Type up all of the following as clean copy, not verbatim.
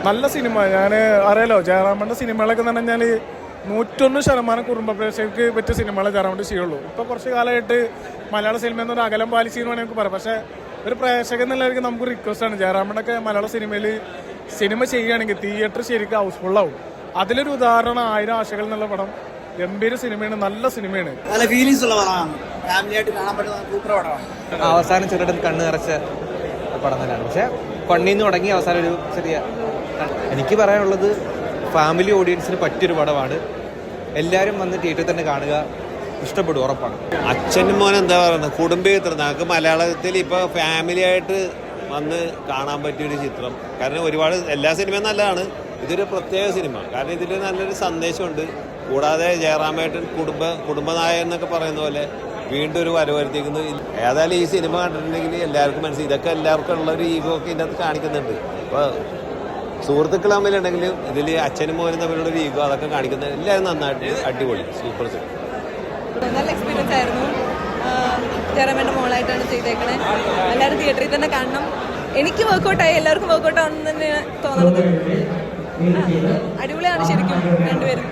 നല്ല സിനിമ. ഞാൻ അറിയാലോ ജയറാമൻ്റെ സിനിമകളൊക്കെ എന്ന് പറഞ്ഞാൽ 101% കുടുംബ പ്രേക്ഷകർക്ക് പറ്റിയ സിനിമകളെ ജയറാമൻ്റെ ചെയ്യുള്ളൂ. ഇപ്പോൾ കുറച്ച് കാലമായിട്ട് മലയാള സിനിമ എന്നൊരു അകലം പാലിച്ചെന്ന് വേണമെങ്കിൽ നമുക്ക് പറയാം. പക്ഷേ ഒരു പ്രേക്ഷകൻ എന്നുള്ളവർക്ക് നമുക്ക് റിക്വസ്റ്റാണ്, ജയറാമനൊക്കെ മലയാള സിനിമയിൽ സിനിമ ചെയ്യുകയാണെങ്കിൽ തിയേറ്റർ ശരിക്കും ഹൗസ്ഫുള്ളാവും. അതിലൊരു ഉദാഹരണം 1000 ആശകൾ എന്നുള്ള പടം ഗംഭീര സിനിമയാണ്, നല്ല സിനിമയാണ്, നല്ല ഫീലിങ്സ് ഉള്ള പടമാണ്, ഫാമിലിയായിട്ട് കാണാൻ പറ്റുന്ന സൂപ്പർ പടമാണ്. അവസാനം ചെറുപ്പം കണ്ണ് നിറച്ച പടം തന്നെയാണ്. പക്ഷെ പണിന്ന് തുടങ്ങി അവസാനം ഒരു ചെറിയ എനിക്ക് പറയാനുള്ളത് ഫാമിലി ഓഡിയൻസിന് പറ്റിയൊരു പടമാണ്. എല്ലാവരും വന്ന് തിയേറ്ററിൽ തന്നെ കാണുക, ഇഷ്ടപ്പെടും, ഉറപ്പാണ്. അച്ഛനും മോൻ എന്താ പറയുന്നത്, കുടുംബചിത്രം. നമുക്ക് മലയാളത്തിൽ ഇപ്പോൾ ഫാമിലിയായിട്ട് വന്ന് കാണാൻ പറ്റിയൊരു ചിത്രം. കാരണം ഒരുപാട് എല്ലാ സിനിമയും നല്ലതാണ്, ഇതൊരു പ്രത്യേക സിനിമ. കാരണം ഇതിൽ നല്ലൊരു സന്ദേശമുണ്ട്. കൂടാതെ ജയറാമേട്ടൻ കുടുംബനായകൻ എന്നൊക്കെ പറയുന്ന പോലെ വീണ്ടും ഒരു വരവരുത്തിക്കുന്നു. ഏതായാലും ഈ സിനിമ കണ്ടിട്ടുണ്ടെങ്കിൽ എല്ലാവർക്കും മനസ്സിലായി, ഇതൊക്കെ എല്ലാവർക്കും ഉള്ളൊരു ഈഗോ ഒക്കെ ഇതിനകത്ത് കാണിക്കുന്നുണ്ട്. ഇപ്പോൾ സുഹൃത്തുക്കൾ തമ്മിലുണ്ടെങ്കിലും ഇതിൽ അച്ഛനും മോനും തമ്മിലുള്ള ഒരു ഈഗോ അതൊക്കെ കാണിക്കുന്നത് എല്ലാവരും നന്നായിട്ട് അടിപൊളി സൂപ്പർ സിനിമ. നല്ല എക്സ്പീരിയൻസ് ആയിരുന്നു. ജയറാമേട്ടൻ്റെ മോളായിട്ടാണ് ചെയ്തേക്കണേ. എല്ലാവരും തിയേറ്ററിൽ തന്നെ കാണണം. എനിക്ക് വർക്കൗട്ടായി, എല്ലാവർക്കും വർക്കൗട്ടാണെന്ന് തന്നെ തോന്നുന്നത്. അടിപൊളിയാണ് ശരിക്കും, രണ്ടുപേരും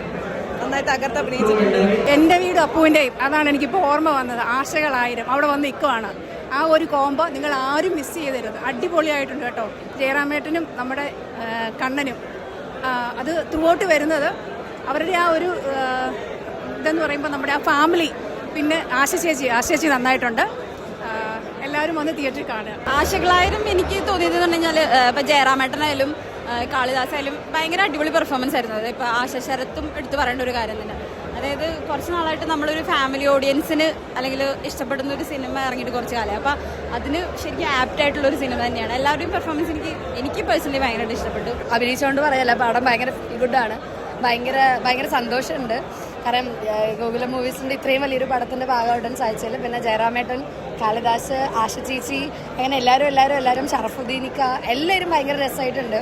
നന്നായിട്ട് തകർത്ത് അഭിനയിച്ചിട്ടുണ്ട്. എൻ്റെ വീട് അപ്പുവിൻ്റെയും അതാണ് എനിക്കിപ്പോൾ ഓർമ്മ വന്നത്. ആശകളായിരം അവിടെ വന്ന് നിൽക്കുവാണ്. ആ ഒരു കോംബോ നിങ്ങൾ ആരും മിസ് ചെയ്തരുത്. അടിപൊളിയായിട്ടുണ്ട് കേട്ടോ. ജയറാമേട്ടനും നമ്മുടെ കണ്ണനും അത് ത്രൂ ഔട്ട് വരുന്നത് അവരുടെ ആ ഒരു ഇതെന്ന് പറയുമ്പോൾ നമ്മുടെ ആ ഫാമിലി, പിന്നെ ആശ ചേച്ചി നന്നായിട്ടുണ്ട്. എല്ലാവരും വന്ന് തിയേറ്ററിൽ കാണുക. ആശകളായാലും എനിക്ക് തോന്നിയത് എന്ന് പറഞ്ഞാൽ ഇപ്പം ജയറാമേട്ടനായാലും കാളിദാസായാലും ഭയങ്കര അടിപൊളി പെർഫോമൻസ് ആയിരുന്നു. അത് ഇപ്പോൾ ആശ ശരത്തും എടുത്ത് പറയേണ്ട ഒരു കാര്യം തന്നെ. അതായത് കുറച്ച് നാളായിട്ട് നമ്മളൊരു ഫാമിലി ഓഡിയൻസിന് അല്ലെങ്കിൽ ഇഷ്ടപ്പെടുന്ന ഒരു സിനിമ ഇറങ്ങിയിട്ട് കുറച്ച് കാലം. അപ്പോൾ അതിന് ശരിക്കും ആപ്റ്റായിട്ടുള്ളൊരു സിനിമ തന്നെയാണ്. എല്ലാവരുടെയും പെർഫോമൻസ് എനിക്ക് പേഴ്സണലി ഭയങ്കരമായിട്ട് ഇഷ്ടപ്പെട്ടു. അഭിനയിച്ചുകൊണ്ട് പറയല്ല, പടം ഭയങ്കര ഗുഡാണ്. ഭയങ്കര സന്തോഷമുണ്ട്. കാരണം ഗോകുലം മൂവീസിൻ്റെ ഇത്രയും വലിയൊരു പടത്തിൻ്റെ ഭാഗമായിട്ടാണ് സാധിച്ചത്. പിന്നെ ജയറാമേട്ടൻ, കാളിദാസ്, ആശ ചേച്ചി, അങ്ങനെ എല്ലാവരും ഷറഫുദ്ദീനിക്ക എല്ലാവരും ഭയങ്കര രസമായിട്ടുണ്ട്.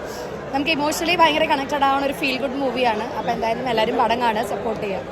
നമുക്ക് ഇമോഷണലി ഭയങ്കര കണക്റ്റഡ് ആവുന്ന ഒരു ഫീൽ ഗുഡ് മൂവിയാണ്. അപ്പോൾ എന്തായാലും എല്ലാവരും പടം കാണുക, സപ്പോർട്ട് ചെയ്യുക.